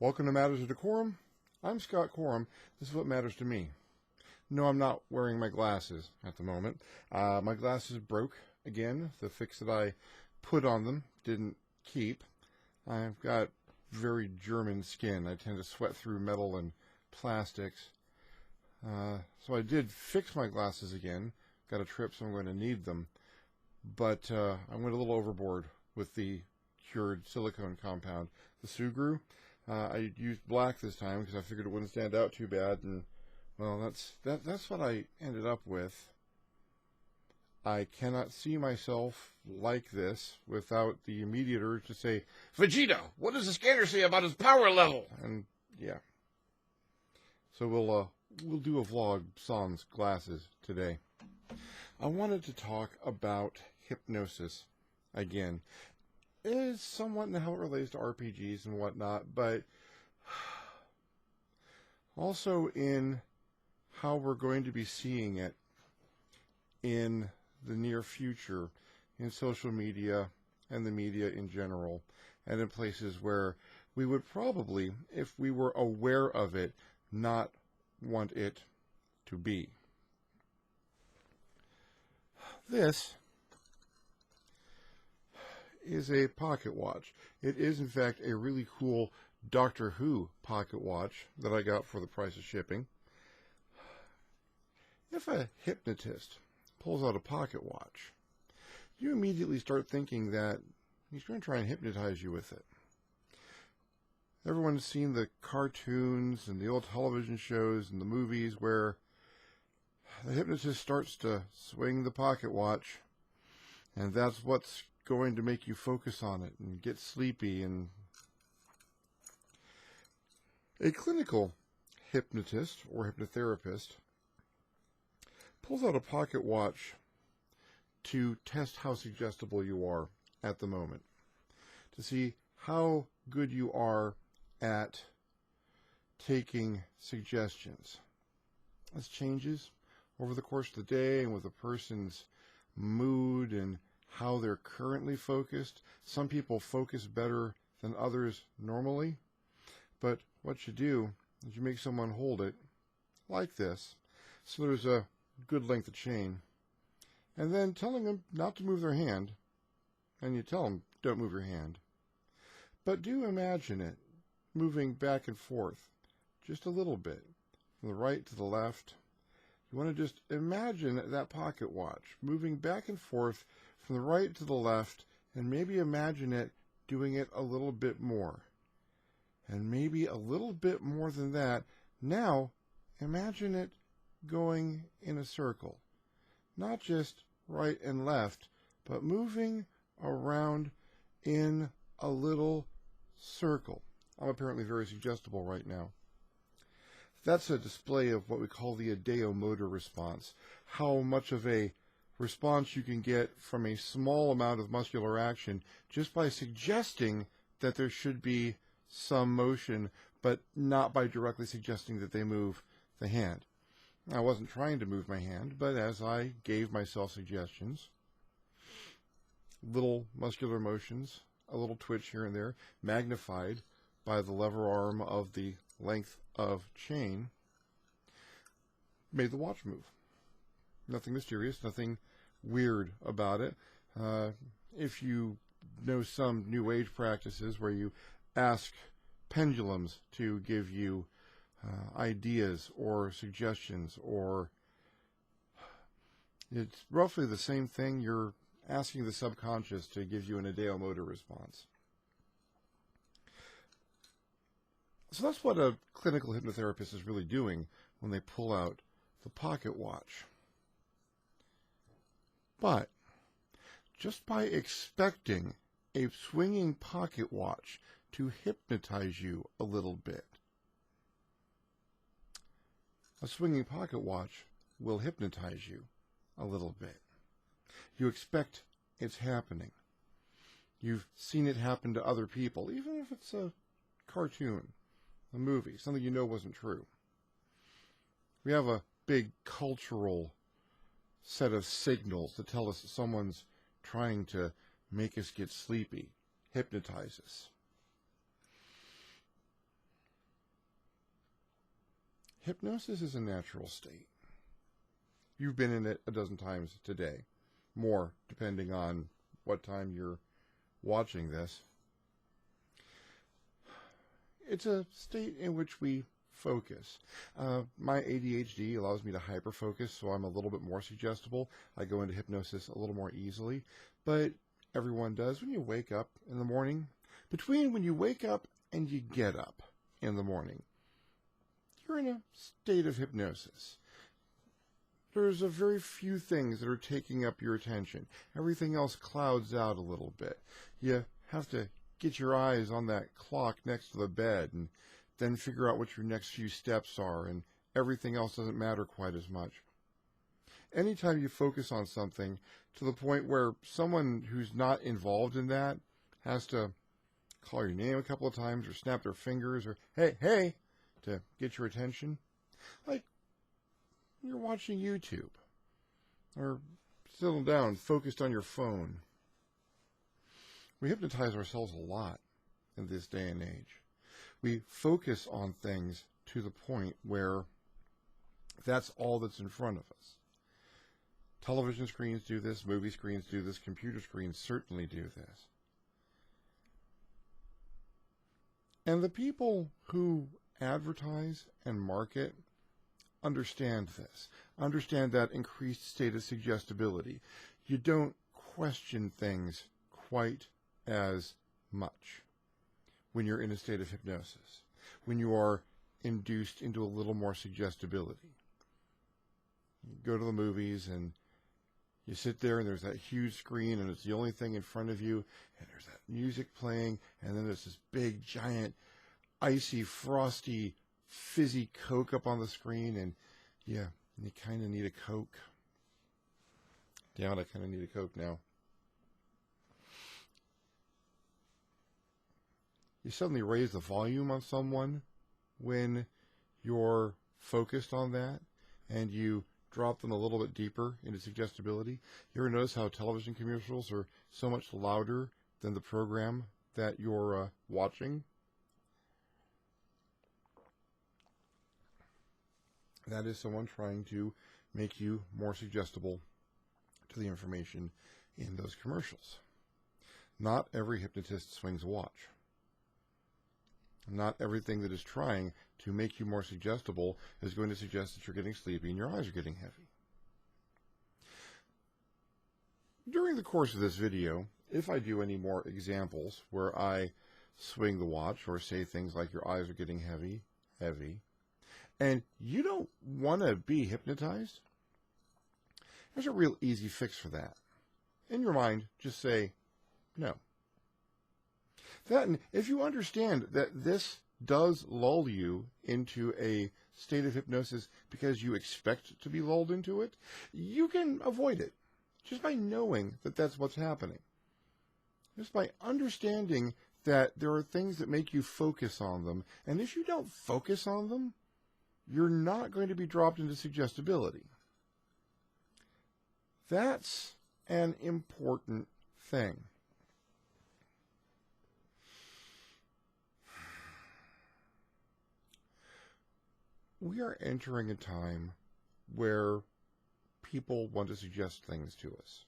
Welcome to Matters of DeCorum. I'm Scott Corum. This is what matters to me. No, I'm not wearing my glasses at the moment. My glasses broke again. The fix that I put on them didn't keep. I've got very German skin. I tend to sweat through metal and plastics. So I did fix my glasses again. Got a trip, so I'm going to need them. But I went a little overboard with the cured silicone compound, the Sugru. I used black this time because I figured it wouldn't stand out too bad, and well, that's what I ended up with. I cannot see myself like this without the immediate urge to say, "Vegeta, what does the scanner say about his power level?" And yeah, so we'll do a vlog sans glasses today. I wanted to talk about hypnosis again. It is somewhat in how it relates to RPGs and whatnot, but also in how we're going to be seeing it in the near future in social media and the media in general, and in places where we would probably, if we were aware of it, not want it to be. This is a pocket watch. It is, in fact, a really cool Doctor Who pocket watch that I got for the price of shipping. If a hypnotist pulls out a pocket watch, you immediately start thinking that he's going to try and hypnotize you with it. Everyone's seen the cartoons and the old television shows and the movies where the hypnotist starts to swing the pocket watch, and that's what's going to make you focus on it and get sleepy. And a clinical hypnotist or hypnotherapist pulls out a pocket watch to test how suggestible you are at the moment, to see how good you are at taking suggestions. This changes over the course of the day and with a person's mood and how they're currently focused. Some people focus better than others normally, but what you do is you make someone hold it like this, so there's a good length of chain, and then telling them not to move their hand, and you tell them don't move your hand. But do imagine it moving back and forth just a little bit, from the right to the left. You want to just imagine that pocket watch moving back and forth from the right to the left, and maybe imagine it doing it a little bit more. And maybe a little bit more than that. Now, imagine it going in a circle. Not just right and left, but moving around in a little circle. I'm apparently very suggestible right now. That's a display of what we call the ideomotor response. How much of a response you can get from a small amount of muscular action just by suggesting that there should be some motion, but not by directly suggesting that they move the hand. I wasn't trying to move my hand, but as I gave myself suggestions, little muscular motions, a little twitch here and there, magnified by the lever arm of the length of chain, made the watch move. Nothing mysterious, nothing weird about it. If you know some New Age practices where you ask pendulums to give you ideas or suggestions, or it's roughly the same thing. You're asking the subconscious to give you an ideomotor response. So that's what a clinical hypnotherapist is really doing when they pull out the pocket watch. But just by expecting a swinging pocket watch to hypnotize you a little bit, a swinging pocket watch will hypnotize you a little bit. You expect it's happening. You've seen it happen to other people, even if it's a cartoon, a movie, something you know wasn't true. We have a big cultural set of signals that tell us that someone's trying to make us get sleepy, hypnotize us. Hypnosis is a natural state. You've been in it a dozen times today, more depending on what time you're watching this. It's a state in which we focus. My ADHD allows me to hyperfocus, so I'm a little bit more suggestible. I go into hypnosis a little more easily, but everyone does. When you wake up in the morning, between when you wake up and you get up in the morning, you're in a state of hypnosis. There's a very few things that are taking up your attention. Everything else clouds out a little bit. You have to get your eyes on that clock next to the bed and then figure out what your next few steps are, and everything else doesn't matter quite as much. Anytime you focus on something to the point where someone who's not involved in that has to call your name a couple of times or snap their fingers or hey, to get your attention, like you're watching YouTube or sitting down focused on your phone. We hypnotize ourselves a lot in this day and age. We focus on things to the point where that's all that's in front of us. Television screens do this, movie screens do this, computer screens certainly do this. And the people who advertise and market understand this, understand that increased state of suggestibility. You don't question things quite as much when you're in a state of hypnosis, when you are induced into a little more suggestibility. You go to the movies and you sit there and there's that huge screen and it's the only thing in front of you, and there's that music playing, and then there's this big, giant, icy, frosty, fizzy Coke up on the screen, and yeah, you kind of need a Coke. Damn it, I kind of need a Coke now. You suddenly raise the volume on someone when you're focused on that, and you drop them a little bit deeper into suggestibility. You ever notice how television commercials are so much louder than the program that you're watching? That is someone trying to make you more suggestible to the information in those commercials. Not every hypnotist swings a watch. Not everything that is trying to make you more suggestible is going to suggest that you're getting sleepy and your eyes are getting heavy. During the course of this video, if I do any more examples where I swing the watch or say things like your eyes are getting heavy, and you don't want to be hypnotized, there's a real easy fix for that. In your mind, just say no. That, and if you understand that this does lull you into a state of hypnosis because you expect to be lulled into it, you can avoid it just by knowing that that's what's happening. Just by understanding that there are things that make you focus on them, and if you don't focus on them, you're not going to be dropped into suggestibility. That's an important thing. We are entering a time where people want to suggest things to us.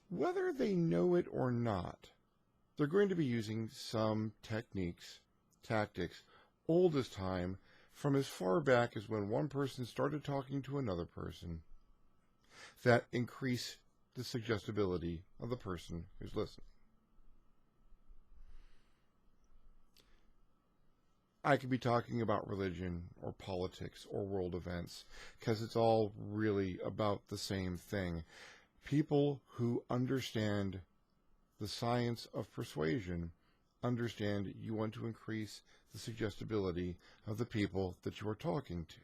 Whether they know it or not, they're going to be using some techniques, tactics, old as time, from as far back as when one person started talking to another person, that increase the suggestibility of the person who's listening. I could be talking about religion or politics or world events because it's all really about the same thing. People who understand the science of persuasion understand you want to increase the suggestibility of the people that you are talking to.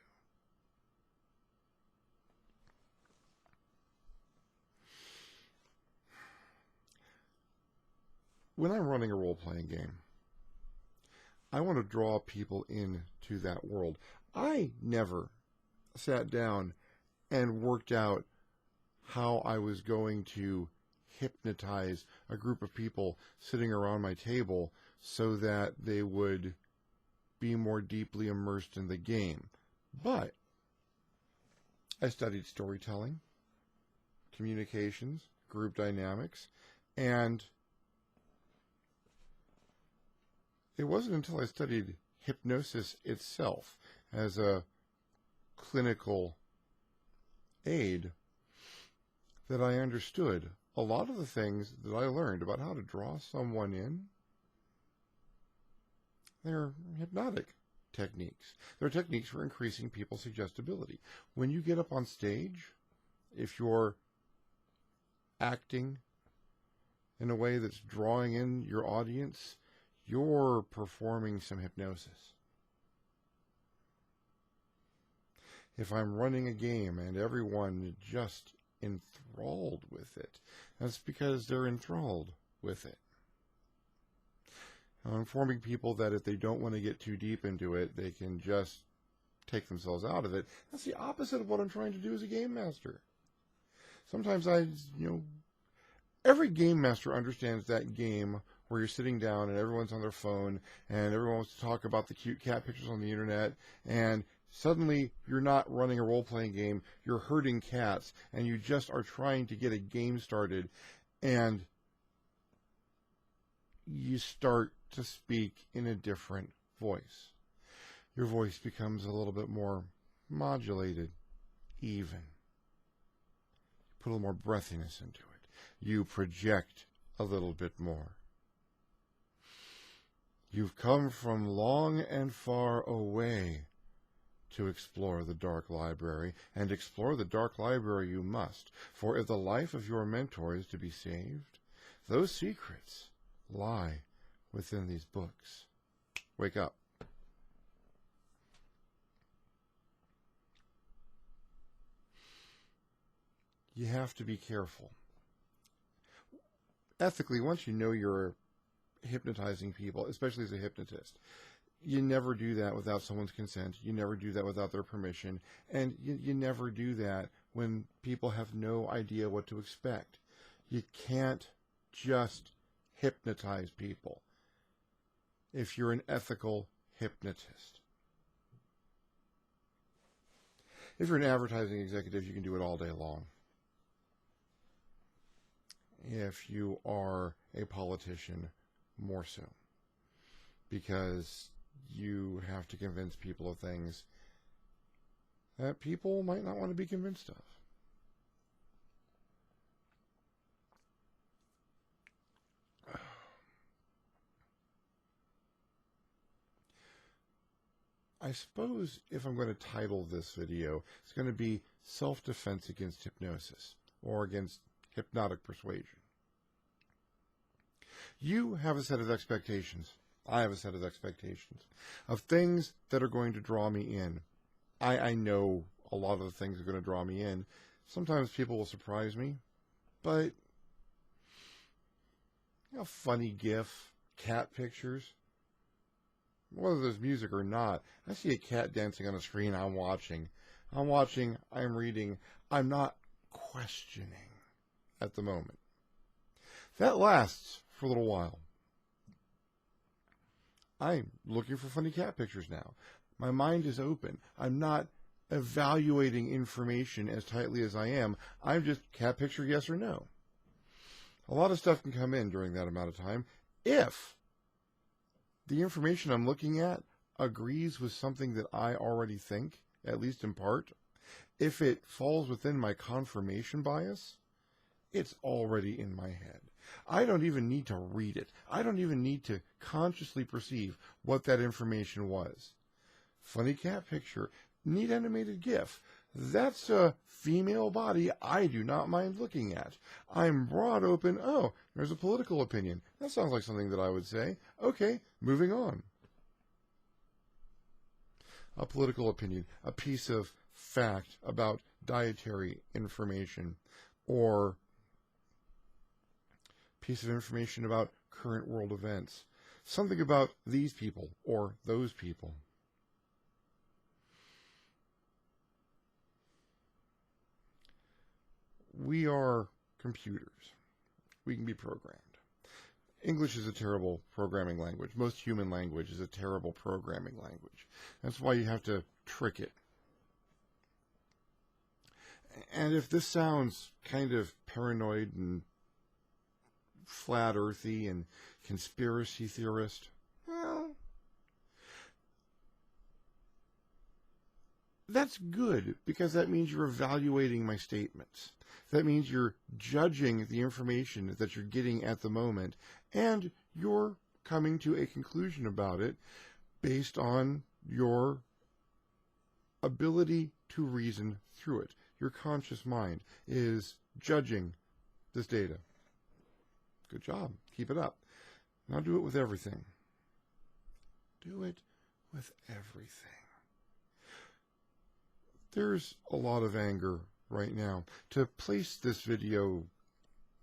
When I'm running a role-playing game, I want to draw people into that world. I never sat down and worked out how I was going to hypnotize a group of people sitting around my table so that they would be more deeply immersed in the game. But I studied storytelling, communications, group dynamics, and it wasn't until I studied hypnosis itself as a clinical aid that I understood a lot of the things that I learned about how to draw someone in. They're hypnotic techniques. They're techniques for increasing people's suggestibility. When you get up on stage, if you're acting in a way that's drawing in your audience, you're performing some hypnosis. If I'm running a game and everyone is just enthralled with it, that's because they're enthralled with it. I'm informing people that if they don't want to get too deep into it, they can just take themselves out of it. That's the opposite of what I'm trying to do as a game master. Sometimes every game master understands that game where you're sitting down and everyone's on their phone and everyone wants to talk about the cute cat pictures on the internet, and suddenly you're not running a role-playing game, you're herding cats, and you just are trying to get a game started, and you start to speak in a different voice. Your voice becomes a little bit more modulated, even. Put a little more breathiness into it. You project a little bit more. You've come from long and far away to explore the dark library, and explore the dark library you must, for if the life of your mentor is to be saved, those secrets lie within these books. Wake up. You have to be careful. Ethically, once you know you're hypnotizing people, especially as a hypnotist, you never do that without someone's consent. You never do that without their permission. And you never do that when people have no idea what to expect. You can't just hypnotize people if you're an ethical hypnotist. If you're an advertising executive, you can do it all day long. If you are a politician, more so. Because you have to convince people of things that people might not want to be convinced of. I suppose if I'm going to title this video, it's going to be Self-Defense Against Hypnosis, or Against Hypnotic Persuasion. You have a set of expectations. I have a set of expectations of things that are going to draw me in. I know a lot of the things are going to draw me in. Sometimes people will surprise me, but funny GIF, cat pictures, whether there's music or not, I see a cat dancing on a screen, I'm watching, I'm reading, I'm not questioning at the moment. That lasts for a little while. I'm looking for funny cat pictures now. My mind is open. I'm not evaluating information as tightly as I am. I'm just cat picture, yes or no. A lot of stuff can come in during that amount of time if the information I'm looking at agrees with something that I already think, at least in part. If it falls within my confirmation bias, it's already in my head. I don't even need to read it. I don't even need to consciously perceive what that information was. Funny cat picture, neat animated GIF. That's a female body I do not mind looking at. I'm broad open. Oh, there's a political opinion. That sounds like something that I would say. Okay, moving on. A political opinion, a piece of fact about dietary information, or piece of information about current world events. Something about these people or those people. We are computers. We can be programmed. English is a terrible programming language. Most human language is a terrible programming language. That's why you have to trick it. And if this sounds kind of paranoid and flat earthy and conspiracy theorist, well, that's good, because that means you're evaluating my statements. That means you're judging the information that you're getting at the moment, and you're coming to a conclusion about it based on your ability to reason through it. Your conscious mind is judging this data. Good job. Keep it up. Now do it with everything. Do it with everything. There's a lot of anger right now. To place this video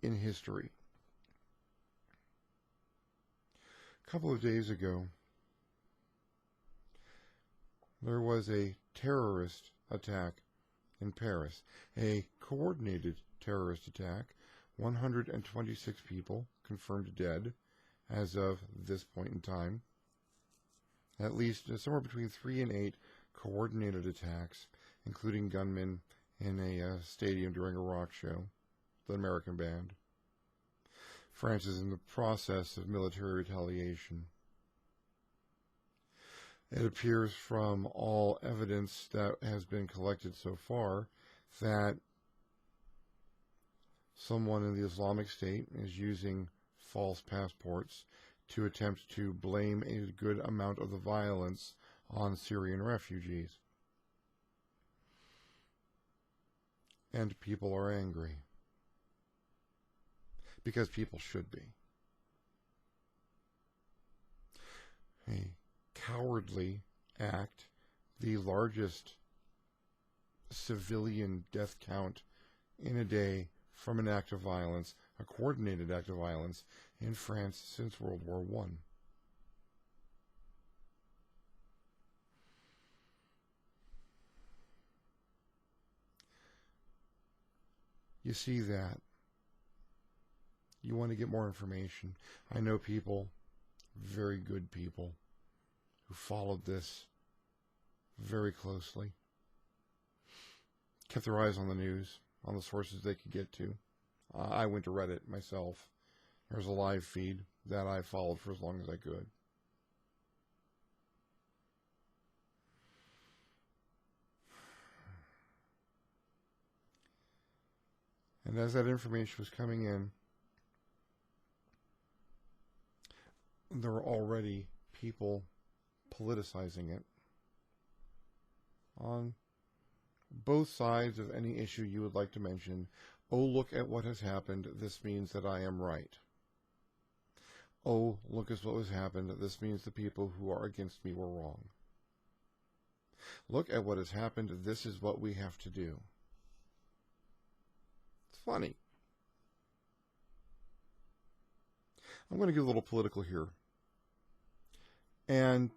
in history, a couple of days ago, there was a terrorist attack in Paris, a coordinated terrorist attack. 126 people confirmed dead as of this point in time. At least somewhere between 3 and 8 coordinated attacks, including gunmen in a stadium during a rock show, the American band. France is in the process of military retaliation. It appears from all evidence that has been collected so far that someone in the Islamic State is using false passports to attempt to blame a good amount of the violence on Syrian refugees. And people are angry. Because people should be. A cowardly act, the largest civilian death count in a day from an act of violence, a coordinated act of violence in France since World War I. You see that. You want to get more information. I know people, very good people, who followed this very closely, kept their eyes on the news, on the sources they could get to. I went to Reddit myself. There's a live feed that I followed for as long as I could. And as that information was coming in, there were already people politicizing it on both sides of any issue you would like to mention. Oh, look at what has happened. This means that I am right. Oh, look at what has happened. This means the people who are against me were wrong. Look at what has happened. This is what we have to do. It's funny. I'm going to get a little political here. And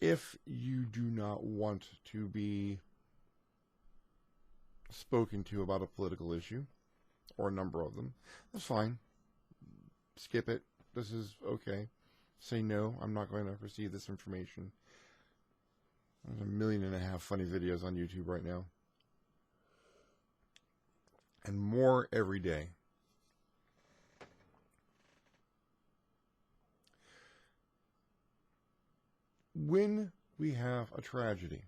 if you do not want to be spoken to about a political issue, or a number of them, that's fine. Skip it. This is okay. Say no, I'm not going to receive this information. There's 1.5 million funny videos on YouTube right now. And more every day. When we have a tragedy,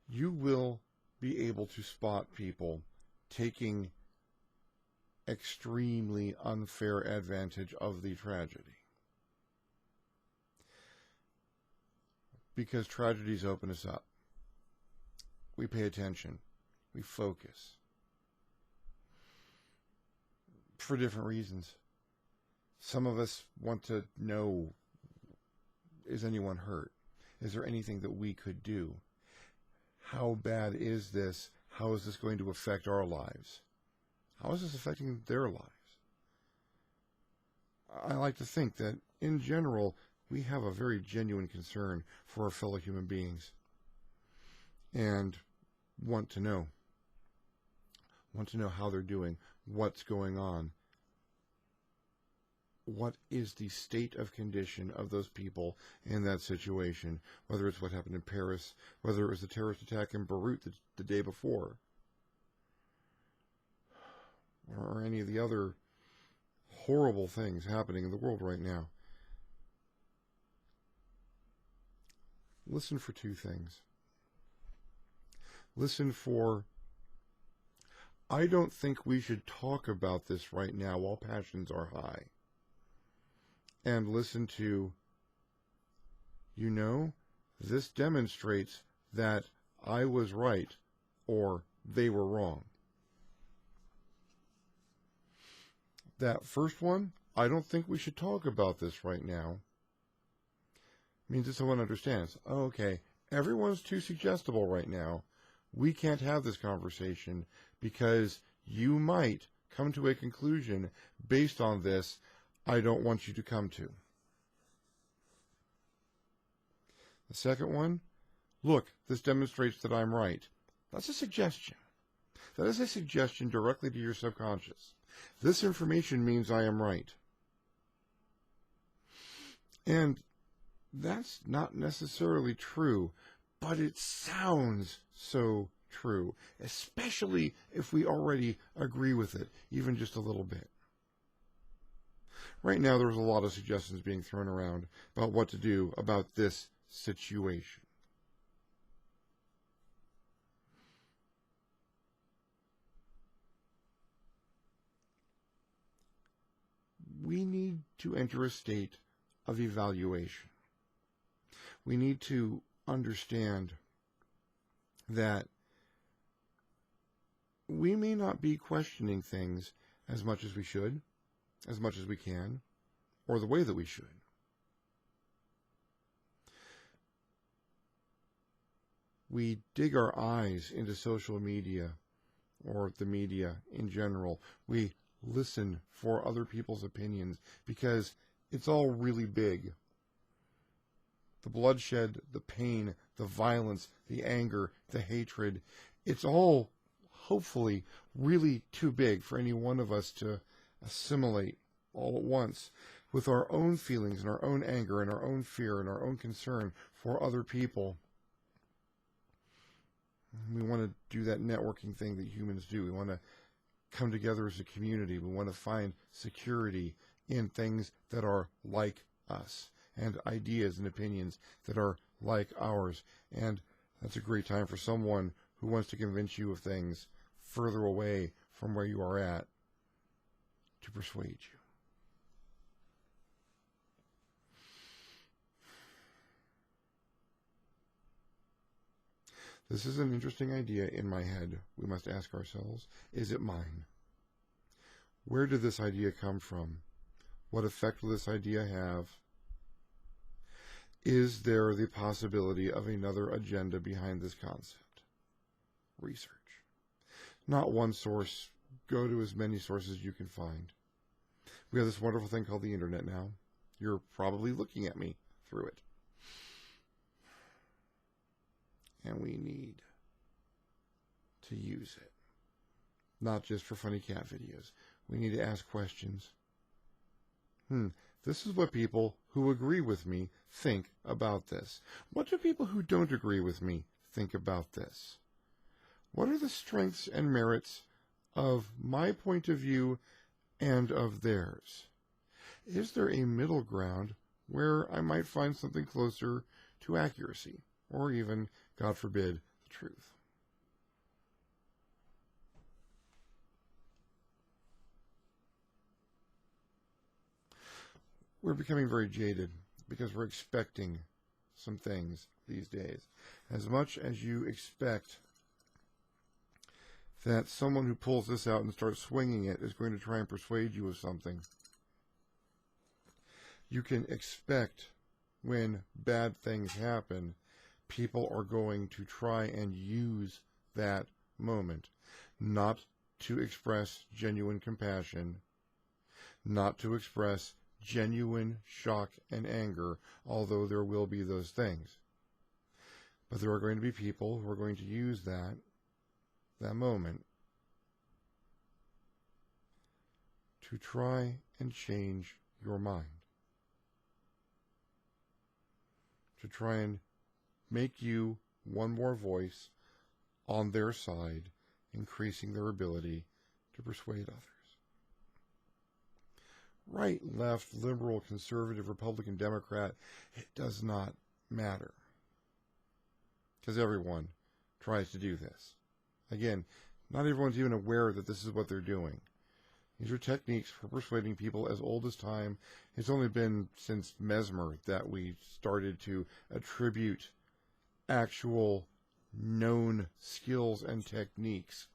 you will be able to spot people taking extremely unfair advantage of the tragedy. Because tragedies open us up. We pay attention. We focus. For different reasons. Some of us want to know, is anyone hurt? Is there anything that we could do? How bad is this? How is this going to affect our lives? How is this affecting their lives? I like to think that, in general, we have a very genuine concern for our fellow human beings and want to know want to know how they're doing, what's going on. What is the state of condition of those people in that situation, whether it's what happened in Paris, whether it was the terrorist attack in Beirut the day before, or any of the other horrible things happening in the world right now. Listen for two things. Listen for, I don't think we should talk about this right now while passions are high. And listen to, this demonstrates that I was right or they were wrong. That first one, I don't think we should talk about this right now, means that someone understands, okay, everyone's too suggestible right now. We can't have this conversation because you might come to a conclusion based on this I don't want you to come to. The second one, look, this demonstrates that I'm right. That's a suggestion. That is a suggestion directly to your subconscious. This information means I am right. And that's not necessarily true, but it sounds so true, especially if we already agree with it, even just a little bit. Right now, there's a lot of suggestions being thrown around about what to do about this situation. We need to enter a state of evaluation. We need to understand that we may not be questioning things as much as we should, as much as we can, or the way that we should. We dig our eyes into social media or the media in general. We listen for other people's opinions because it's all really big. The bloodshed, the pain, the violence, the anger, the hatred, it's all hopefully really too big for any one of us to assimilate all at once with our own feelings and our own anger and our own fear and our own concern for other people. We want to do that networking thing that humans do. We want to come together as a community. We want to find security in things that are like us and ideas and opinions that are like ours. And that's a great time for someone who wants to convince you of things further away from where you are at to persuade you. This is an interesting idea in my head. We must ask ourselves, is it mine? Where did this idea come from? What effect will this idea have? Is there the possibility of another agenda behind this concept? Research. Not one source. Go to as many sources as you can find. We have this wonderful thing called the internet now. You're probably looking at me through it. And we need to use it. Not just for funny cat videos. We need to ask questions. This is what people who agree with me think about this. What do people who don't agree with me think about this? What are the strengths and merits of my point of view and of theirs? Is there a middle ground where I might find something closer to accuracy, or even, God forbid, the truth? We're becoming very jaded because we're expecting some things these days. As much as you expect that someone who pulls this out and starts swinging it is going to try and persuade you of something, you can expect when bad things happen, people are going to try and use that moment, not to express genuine compassion, not to express genuine shock and anger, although there will be those things. But there are going to be people who are going to use that moment to try and change your mind, to try and make you one more voice on their side, increasing their ability to persuade others. Right, left, liberal, conservative, Republican, Democrat, it does not matter. Because everyone tries to do this. Again, not everyone's even aware that this is what they're doing. These are techniques for persuading people as old as time. It's only been since Mesmer that we started to attribute actual known skills and techniques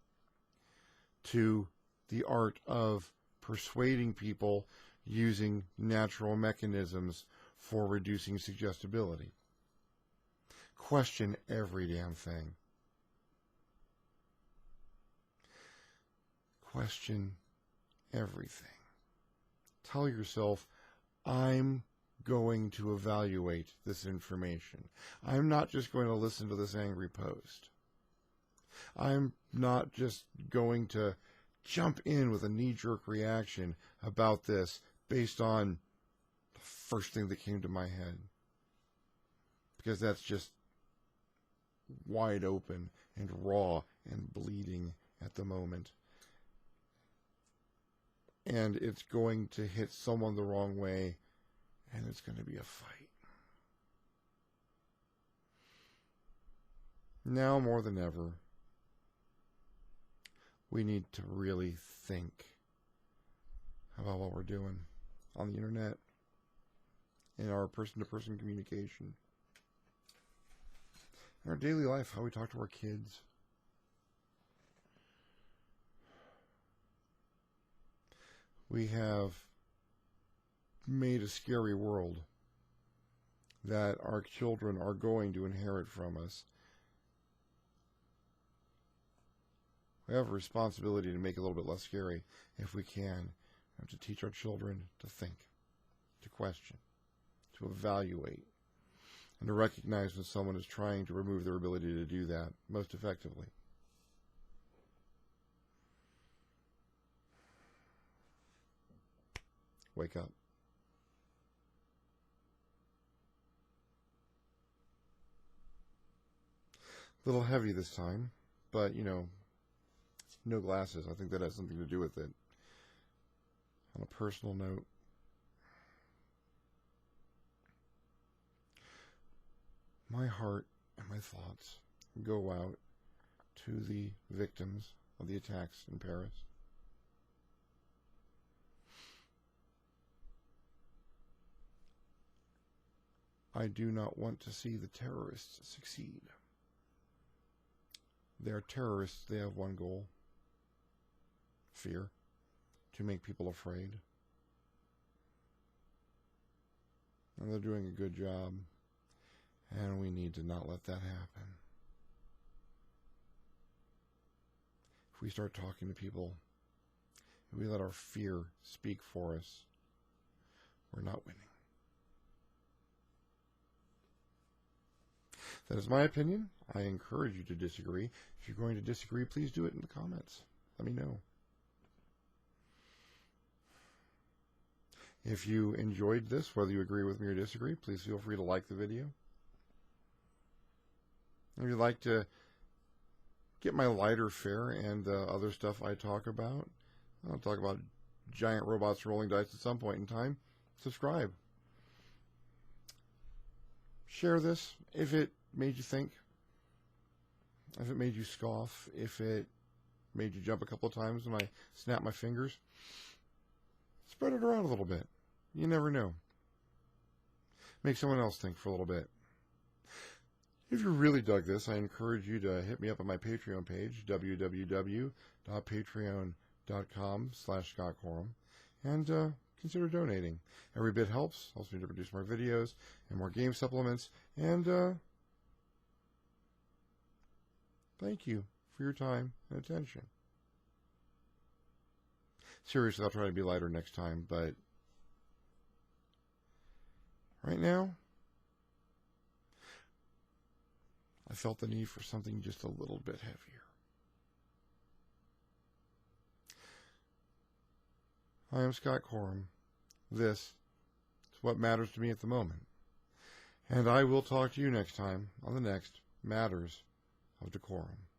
to the art of persuading people using natural mechanisms for reducing suggestibility. Question every damn thing. Question everything. Tell yourself, I'm going to evaluate this information. I'm not just going to listen to this angry post. I'm not just going to jump in with a knee-jerk reaction about this based on the first thing that came to my head. Because that's just wide open and raw and bleeding at the moment. And it's going to hit someone the wrong way, and it's going to be a fight. Now more than ever, we need to really think about what we're doing on the internet, in our person-to-person communication, in our daily life, how we talk to our kids. We have made a scary world that our children are going to inherit from us. We have a responsibility to make it a little bit less scary if we can. We have to teach our children to think, to question, to evaluate, and to recognize when someone is trying to remove their ability to do that most effectively. Wake up. A little heavy this time, but, no glasses. I think that has something to do with it. On a personal note, my heart and my thoughts go out to the victims of the attacks in Paris. I do not want to see the terrorists succeed. They are terrorists. They have one goal: fear, to make people afraid. And they're doing a good job, and we need to not let that happen. If we start talking to people, if we let our fear speak for us, we're not winning. That is my opinion. I encourage you to disagree. If you're going to disagree, please do it in the comments. Let me know. If you enjoyed this, whether you agree with me or disagree, please feel free to like the video. If you'd like to get my lighter fare and the other stuff I talk about, I'll talk about giant robots rolling dice at some point in time, subscribe. Share this if it made you think, if it made you scoff, if it made you jump a couple of times when I snap my fingers. Spread it around a little bit. You never know. Make someone else think for a little bit. If you really dug this, I encourage you to hit me up on my Patreon page, www.patreon.com/ScottCorum, and consider donating. Every bit helps me to produce more videos and more game supplements, and thank you for your time and attention. Seriously, I'll try to be lighter next time, but right now, I felt the need for something just a little bit heavier. I am Scott Corum. This is what matters to me at the moment. And I will talk to you next time on the next Matters of DeCorum.